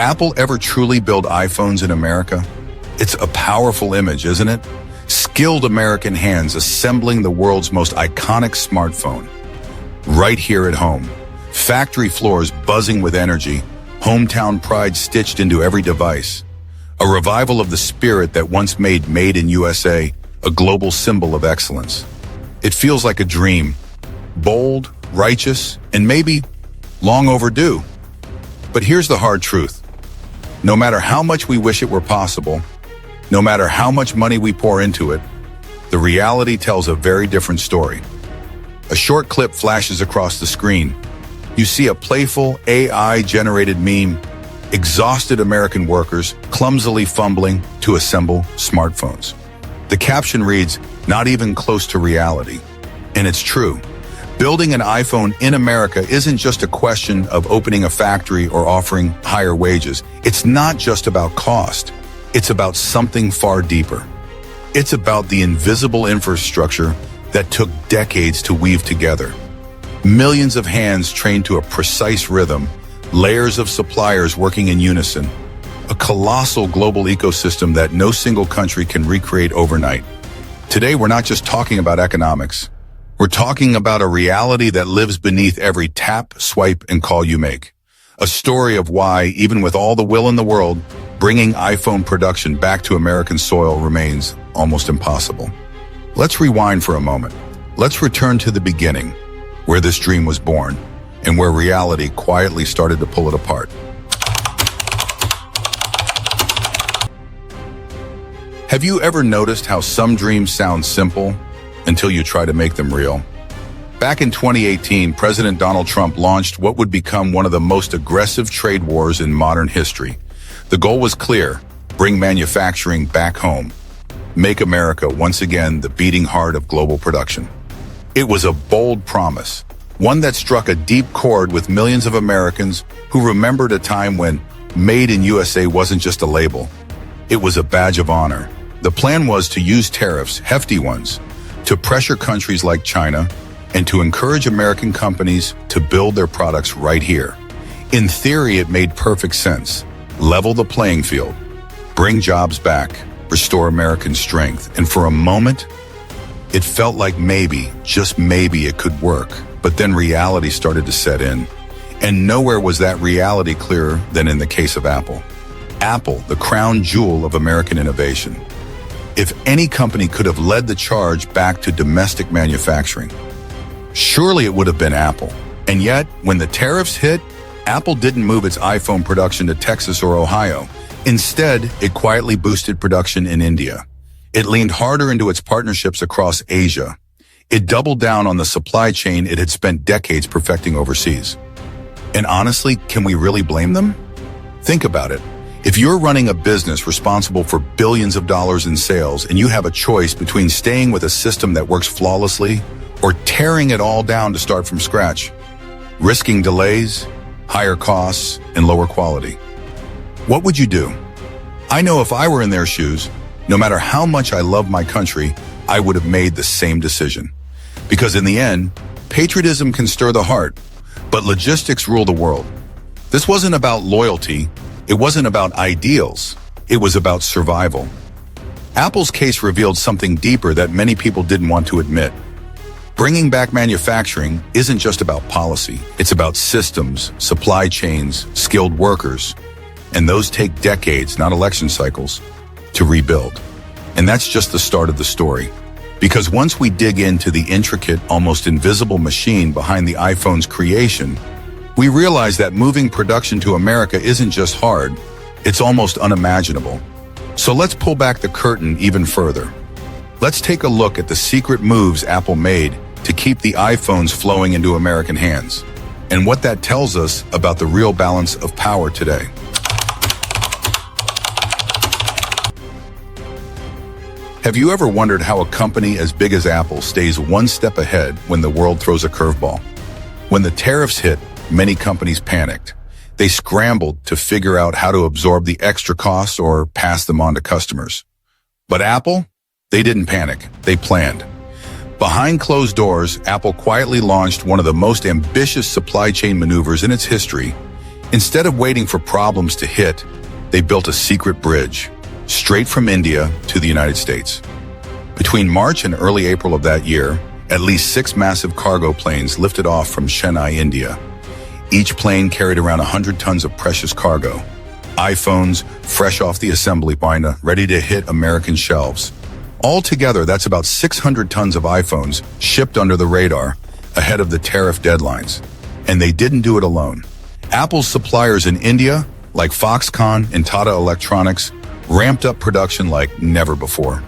Apple ever truly build iPhones in America? It's a powerful image, isn't it? Skilled American hands assembling the world's most iconic smartphone. Right here at home. Factory floors buzzing with energy, hometown pride stitched into every device. A revival of the spirit that once made Made in USA a global symbol of excellence. It feels like a dream. Bold, righteous, and maybe long overdue. But here's the hard truth. No matter how much we wish it were possible, no matter how much money we pour into it, the reality tells a very different story. A short clip flashes across the screen. You see a playful, AI-generated meme, exhausted American workers clumsily fumbling to assemble smartphones. The caption reads, "Not even close to reality." And it's true. Building an iPhone in America isn't just a question of opening a factory or offering higher wages. It's not just about cost. It's about something far deeper. It's about the invisible infrastructure that took decades to weave together. Millions of hands trained to a precise rhythm, layers of suppliers working in unison, a colossal global ecosystem that no single country can recreate overnight. Today, we're not just talking about economics. We're talking about a reality that lives beneath every tap, swipe, and call you make. A story of why, even with all the will in the world, bringing iPhone production back to American soil remains almost impossible. Let's rewind for a moment. Let's return to the beginning, where this dream was born, and where reality quietly started to pull it apart. Have you ever noticed how some dreams sound simple until you try to make them real? Back in 2018, President Donald Trump launched what would become one of the most aggressive trade wars in modern history. The goal was clear: bring manufacturing back home. Make America once again the beating heart of global production. It was a bold promise, one that struck a deep chord with millions of Americans who remembered a time when Made in USA wasn't just a label. It was a badge of honor. The plan was to use tariffs, hefty ones, to pressure countries like China and to encourage American companies to build their products right here. In theory, it made perfect sense. Level the playing field, bring jobs back, restore American strength. And for a moment, it felt like maybe, just maybe, it could work. But then reality started to set in. And nowhere was that reality clearer than in the case of Apple. Apple, the crown jewel of American innovation. If any company could have led the charge back to domestic manufacturing, surely it would have been Apple. And yet, when the tariffs hit, Apple didn't move its iPhone production to Texas or Ohio. Instead, it quietly boosted production in India. It leaned harder into its partnerships across Asia. It doubled down on the supply chain it had spent decades perfecting overseas. And honestly, can we really blame them? Think about it. If you're running a business responsible for billions of dollars in sales and you have a choice between staying with a system that works flawlessly or tearing it all down to start from scratch, risking delays, higher costs, and lower quality, what would you do? I know if I were in their shoes, no matter how much I love my country, I would have made the same decision. Because in the end, patriotism can stir the heart, but logistics rule the world. This wasn't about loyalty. It wasn't about ideals. It was about survival. Apple's case revealed something deeper that many people didn't want to admit. Bringing back manufacturing isn't just about policy. It's about systems, supply chains, skilled workers. And those take decades, not election cycles, to rebuild. And that's just the start of the story. Because once we dig into the intricate, almost invisible machine behind the iPhone's creation, we realize that moving production to America isn't just hard, it's almost unimaginable. So let's pull back the curtain even further. Let's take a look at the secret moves Apple made to keep the iPhones flowing into American hands, and what that tells us about the real balance of power today. Have you ever wondered how a company as big as Apple stays one step ahead when the world throws a curveball? When the tariffs hit, many companies panicked. They scrambled to figure out how to absorb the extra costs or pass them on to customers. But Apple? They didn't panic. They planned. Behind closed doors, Apple quietly launched one of the most ambitious supply chain maneuvers in its history. Instead of waiting for problems to hit, they built a secret bridge, straight from India to the United States. Between March and early April of that year, at least 6 massive cargo planes lifted off from Chennai, India. Each plane carried around 100 tons of precious cargo. iPhones, fresh off the assembly line, ready to hit American shelves. Altogether, that's about 600 tons of iPhones shipped under the radar, ahead of the tariff deadlines. And they didn't do it alone. Apple's suppliers in India, like Foxconn and Tata Electronics, ramped up production like never before.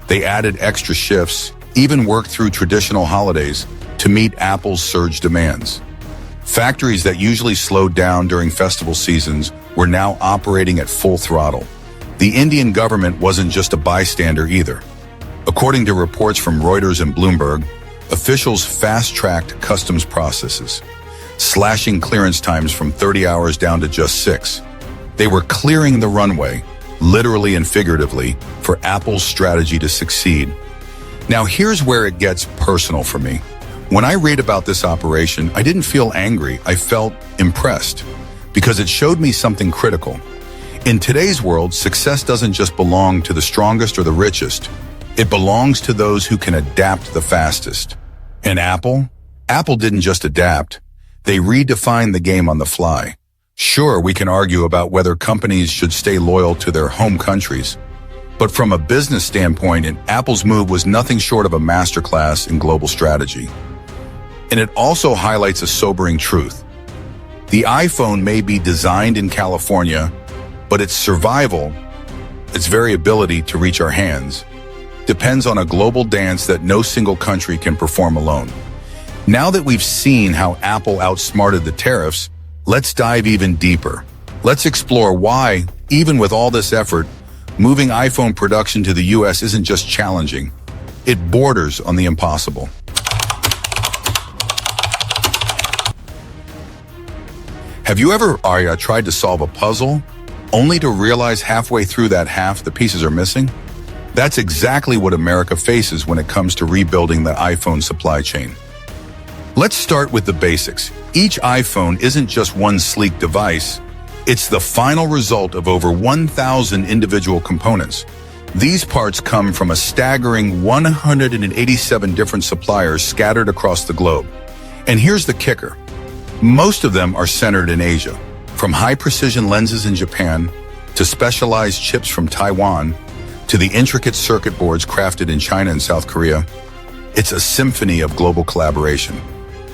They added extra shifts, even worked through traditional holidays to meet Apple's surge demands. Factories that usually slowed down during festival seasons were now operating at full throttle. The Indian government wasn't just a bystander either. According to reports from Reuters and Bloomberg, officials fast-tracked customs processes, slashing clearance times from 30 hours down to just 6. They were clearing the runway, literally and figuratively, for Apple's strategy to succeed. Now here's where it gets personal for me. When I read about this operation, I didn't feel angry, I felt impressed, because it showed me something critical. In today's world, success doesn't just belong to the strongest or the richest. It belongs to those who can adapt the fastest. And Apple didn't just adapt. They redefined the game on the fly. Sure, we can argue about whether companies should stay loyal to their home countries. But from a business standpoint, Apple's move was nothing short of a masterclass in global strategy. And it also highlights a sobering truth. The iPhone may be designed in California, but its survival, its very ability to reach our hands, depends on a global dance that no single country can perform alone. Now that we've seen how Apple outsmarted the tariffs, let's dive even deeper. Let's explore why, even with all this effort, moving iPhone production to the US isn't just challenging, it borders on the impossible. Have you ever tried to solve a puzzle, only to realize halfway through that half the pieces are missing? That's exactly what America faces when it comes to rebuilding the iPhone supply chain. Let's start with the basics. Each iPhone isn't just one sleek device, it's the final result of over 1,000 individual components. These parts come from a staggering 187 different suppliers scattered across the globe. And here's the kicker. Most of them are centered in Asia, from high-precision lenses in Japan, to specialized chips from Taiwan, to the intricate circuit boards crafted in China and South Korea. It's a symphony of global collaboration.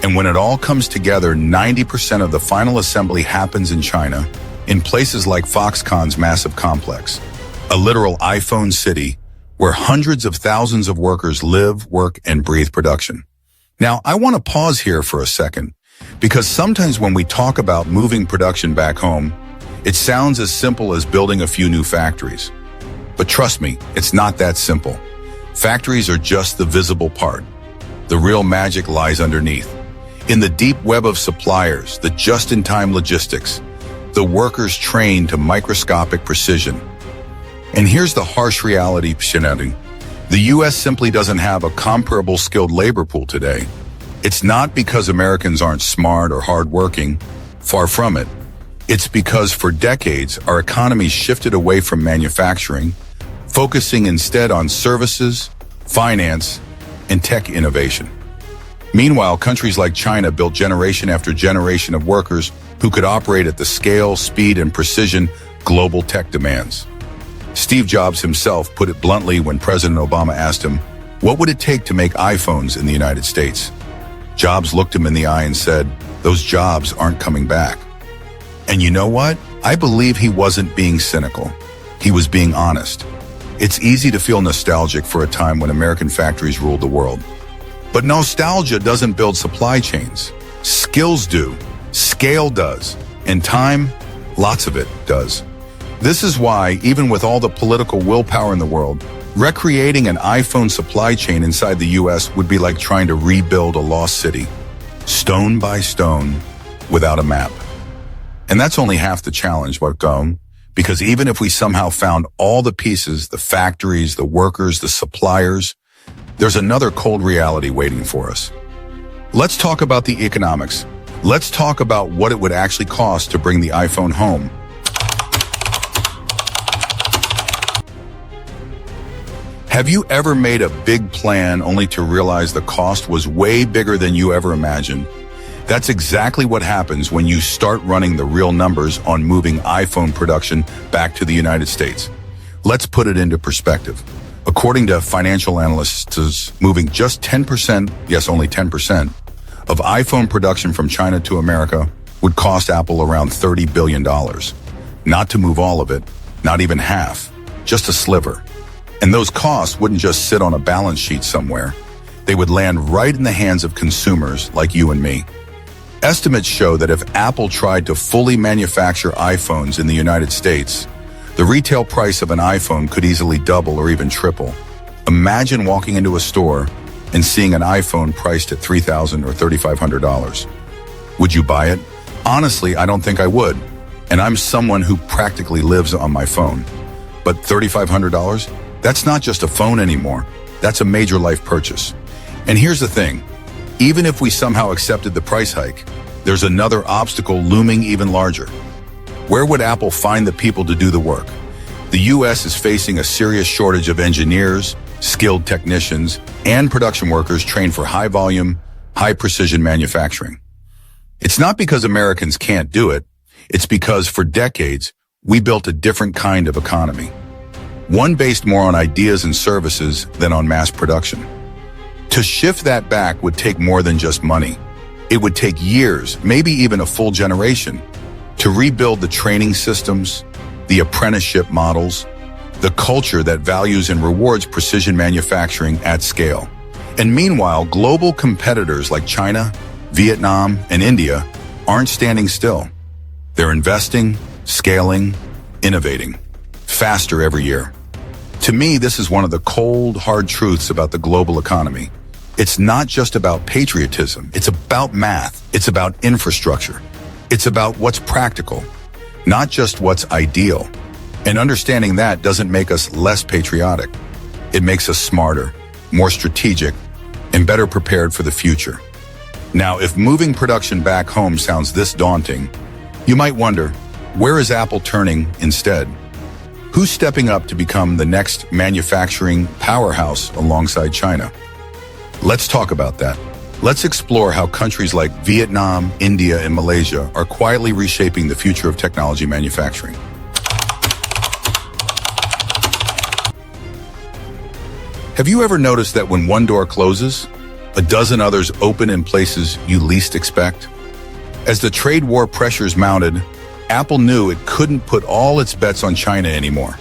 And when it all comes together, 90% of the final assembly happens in China, in places like Foxconn's massive complex, a literal iPhone city where hundreds of thousands of workers live, work, and breathe production. Now, I want to pause here for a second, because sometimes when we talk about moving production back home, it sounds as simple as building a few new factories. But trust me, it's not that simple. Factories are just the visible part. The real magic lies underneath. In the deep web of suppliers, the just-in-time logistics, the workers trained to microscopic precision. And here's the harsh reality, the US simply doesn't have a comparable skilled labor pool today. It's not because Americans aren't smart or hardworking, far from it. It's because for decades, our economy shifted away from manufacturing, focusing instead on services, finance, and tech innovation. Meanwhile, countries like China built generation after generation of workers who could operate at the scale, speed, and precision global tech demands. Steve Jobs himself put it bluntly when President Obama asked him, what would it take to make iPhones in the United States? Jobs looked him in the eye and said, those jobs aren't coming back. And you know what? I believe he wasn't being cynical. He was being honest. It's easy to feel nostalgic for a time when American factories ruled the world. But nostalgia doesn't build supply chains. Skills do, scale does, and time, lots of it does. This is why, even with all the political willpower in the world, recreating an iPhone supply chain inside the US would be like trying to rebuild a lost city, stone by stone, without a map. And that's only half the challenge, because even if we somehow found all the pieces, the factories, the workers, the suppliers, there's another cold reality waiting for us. Let's talk about the economics. Let's talk about what it would actually cost to bring the iPhone home. Have you ever made a big plan only to realize the cost was way bigger than you ever imagined? That's exactly what happens when you start running the real numbers on moving iPhone production back to the United States. Let's put it into perspective. According to financial analysts, moving just 10%, yes, only 10%, of iPhone production from China to America would cost Apple around $30 billion. Not to move all of it, not even half, just a sliver. And those costs wouldn't just sit on a balance sheet somewhere. They would land right in the hands of consumers like you and me. Estimates show that if Apple tried to fully manufacture iPhones in the United States, the retail price of an iPhone could easily double or even triple. Imagine walking into a store and seeing an iPhone priced at $3,000 or $3,500. Would you buy it? Honestly, I don't think I would. And I'm someone who practically lives on my phone. But $3,500? That's not just a phone anymore. That's a major life purchase. And here's the thing. Even if we somehow accepted the price hike, there's another obstacle looming even larger. Where would Apple find the people to do the work? The US is facing a serious shortage of engineers, skilled technicians, and production workers trained for high-volume, high-precision manufacturing. It's not because Americans can't do it. It's because for decades, we built a different kind of economy. One based more on ideas and services than on mass production. To shift that back would take more than just money. It would take years, maybe even a full generation, to rebuild the training systems, the apprenticeship models, the culture that values and rewards precision manufacturing at scale. And meanwhile, global competitors like China, Vietnam, and India aren't standing still. They're investing, scaling, innovating, faster every year. To me, this is one of the cold, hard truths about the global economy. It's not just about patriotism. It's about math. It's about infrastructure. It's about what's practical, not just what's ideal. And understanding that doesn't make us less patriotic. It makes us smarter, more strategic, and better prepared for the future. Now, if moving production back home sounds this daunting, you might wonder, where is Apple turning instead? Who's stepping up to become the next manufacturing powerhouse alongside China? Let's talk about that. Let's explore how countries like Vietnam, India, and Malaysia are quietly reshaping the future of technology manufacturing. Have you ever noticed that when one door closes, a dozen others open in places you least expect? As the trade war pressures mounted, Apple knew it couldn't put all its bets on China anymore.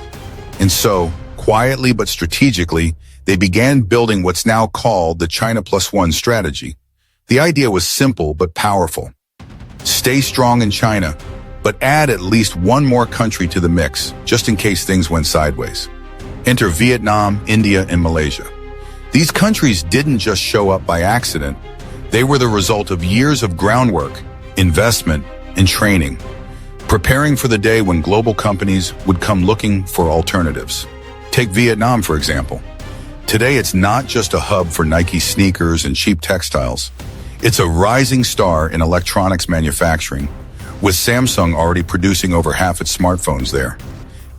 And so, quietly but strategically, they began building what's now called the China Plus One strategy. The idea was simple but powerful. Stay strong in China, but add at least one more country to the mix, just in case things went sideways. Enter Vietnam, India, and Malaysia. These countries didn't just show up by accident. They were the result of years of groundwork, investment, and training, preparing for the day when global companies would come looking for alternatives. Take Vietnam, for example. Today, it's not just a hub for Nike sneakers and cheap textiles. It's a rising star in electronics manufacturing, with Samsung already producing over half its smartphones there.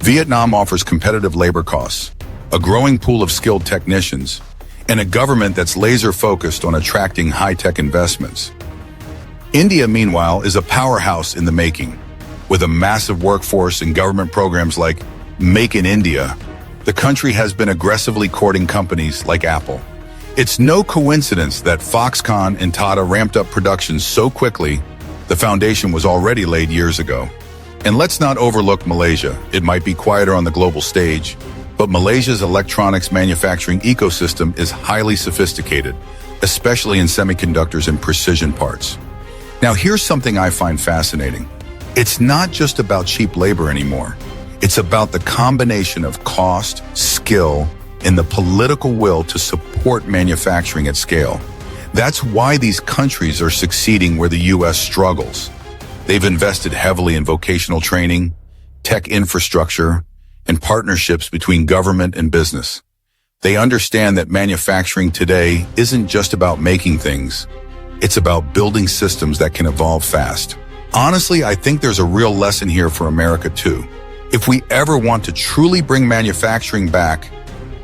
Vietnam offers competitive labor costs, a growing pool of skilled technicians, and a government that's laser-focused on attracting high-tech investments. India, meanwhile, is a powerhouse in the making. With a massive workforce and government programs like Make in India, the country has been aggressively courting companies like Apple. It's no coincidence that Foxconn and Tata ramped up production so quickly. The foundation was already laid years ago. And let's not overlook Malaysia. It might be quieter on the global stage, but Malaysia's electronics manufacturing ecosystem is highly sophisticated, especially in semiconductors and precision parts. Now, here's something I find fascinating. It's not just about cheap labor anymore. It's about the combination of cost, skill, and the political will to support manufacturing at scale. That's why these countries are succeeding where the US struggles. They've invested heavily in vocational training, tech infrastructure, and partnerships between government and business. They understand that manufacturing today isn't just about making things. It's about building systems that can evolve fast. Honestly, I think there's a real lesson here for America too. If we ever want to truly bring manufacturing back,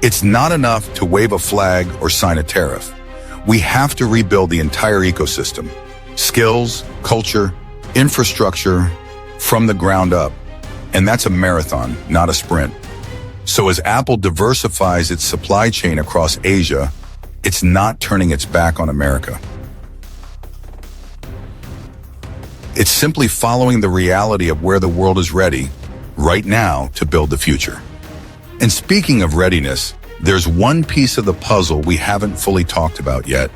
it's not enough to wave a flag or sign a tariff. We have to rebuild the entire ecosystem. Skills, culture, infrastructure, from the ground up. And that's a marathon, not a sprint. So as Apple diversifies its supply chain across Asia, it's not turning its back on America. It's simply following the reality of where the world is ready, right now, to build the future. And speaking of readiness, there's one piece of the puzzle we haven't fully talked about yet.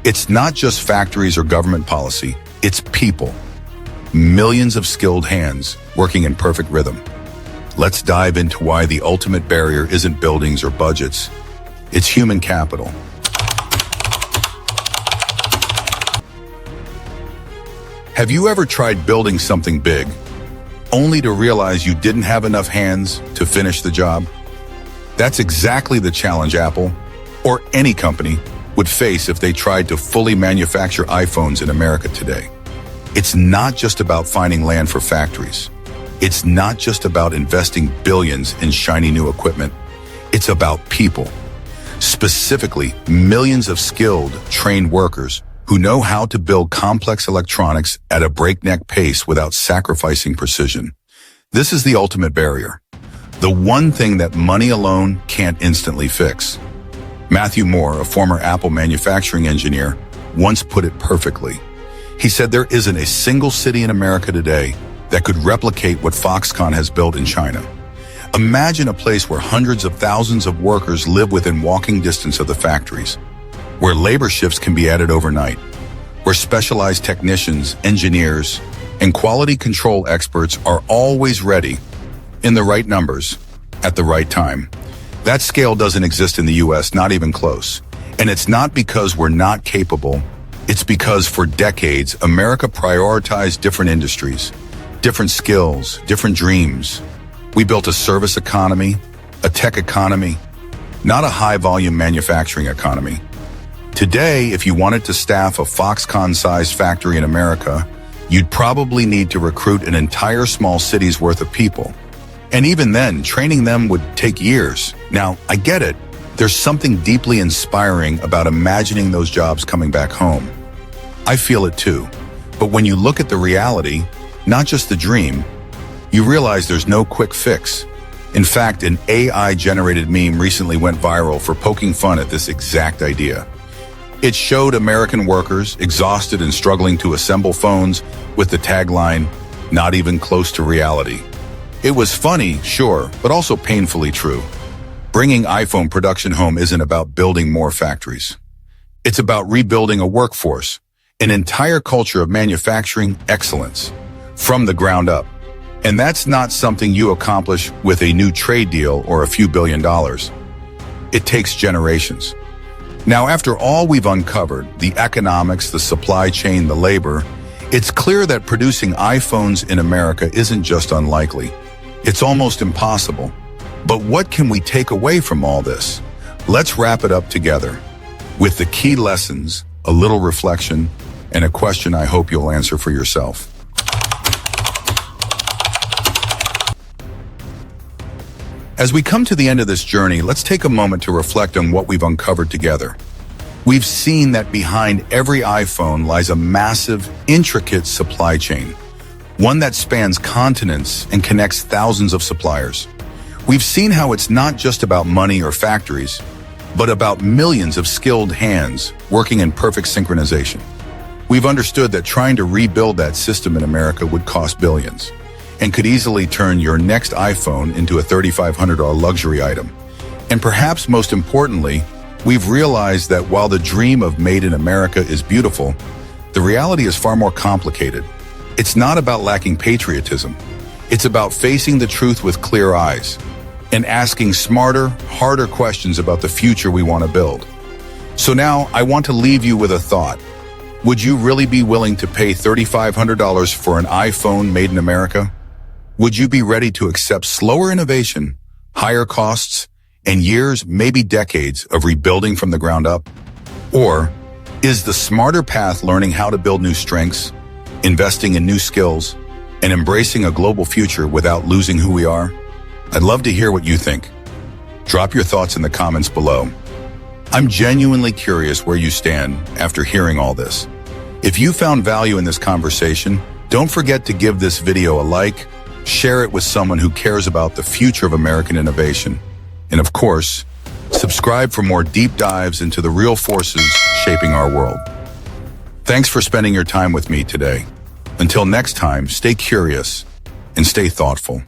It's not just factories or government policy, it's people. Millions of skilled hands working in perfect rhythm. Let's dive into why the ultimate barrier isn't buildings or budgets. It's human capital. Have you ever tried building something big, only to realize you didn't have enough hands to finish the job? That's exactly the challenge Apple, or any company, would face if they tried to fully manufacture iPhones in America today. It's not just about finding land for factories. It's not just about investing billions in shiny new equipment. It's about people. Specifically, millions of skilled, trained workers who know how to build complex electronics at a breakneck pace without sacrificing precision. This is the ultimate barrier. The one thing that money alone can't instantly fix. Matthew Moore, a former Apple manufacturing engineer, once put it perfectly. He said there isn't a single city in America today that could replicate what Foxconn has built in China. Imagine a place where hundreds of thousands of workers live within walking distance of the factories, where labor shifts can be added overnight, where specialized technicians, engineers, and quality control experts are always ready, in the right numbers, at the right time. That scale doesn't exist in the US, not even close. And it's not because we're not capable, it's because for decades, America prioritized different industries, different skills, different dreams. We built a service economy, a tech economy, not a high-volume manufacturing economy. Today, if you wanted to staff a Foxconn-sized factory in America, you'd probably need to recruit an entire small city's worth of people. And even then, training them would take years. Now, I get it. There's something deeply inspiring about imagining those jobs coming back home. I feel it too. But when you look at the reality, not just the dream, you realize there's no quick fix. In fact, an AI-generated meme recently went viral for poking fun at this exact idea. It showed American workers exhausted and struggling to assemble phones with the tagline, "Not even close to reality." It was funny, sure, but also painfully true. Bringing iPhone production home isn't about building more factories. It's about rebuilding a workforce, an entire culture of manufacturing excellence, from the ground up. And that's not something you accomplish with a new trade deal or a few $1 billion. It takes generations. Now, after all we've uncovered, the economics, the supply chain, the labor, it's clear that producing iPhones in America isn't just unlikely. It's almost impossible. But what can we take away from all this? Let's wrap it up together with the key lessons, a little reflection, and a question I hope you'll answer for yourself. As we come to the end of this journey, let's take a moment to reflect on what we've uncovered together. We've seen that behind every iPhone lies a massive, intricate supply chain, one that spans continents and connects thousands of suppliers. We've seen how it's not just about money or factories, but about millions of skilled hands working in perfect synchronization. We've understood that trying to rebuild that system in America would cost billions, and could easily turn your next iPhone into a $3,500 luxury item. And perhaps most importantly, we've realized that while the dream of Made in America is beautiful, the reality is far more complicated. It's not about lacking patriotism. It's about facing the truth with clear eyes and asking smarter, harder questions about the future we want to build. So now I want to leave you with a thought. Would you really be willing to pay $3,500 for an iPhone made in America? Would you be ready to accept slower innovation, higher costs, and years, maybe decades, of rebuilding from the ground up? Or Is the smarter path learning how to build new strengths, investing in new skills, and embracing a global future without losing who we are? I'd love to hear what you think. Drop your thoughts in the comments below. I'm genuinely curious where you stand after hearing all this. If you found value in this conversation, don't forget to give this video a like, share it with someone who cares about the future of American innovation, and of course, subscribe for more deep dives into the real forces shaping our world. Thanks for spending your time with me today. Until next time, stay curious and stay thoughtful.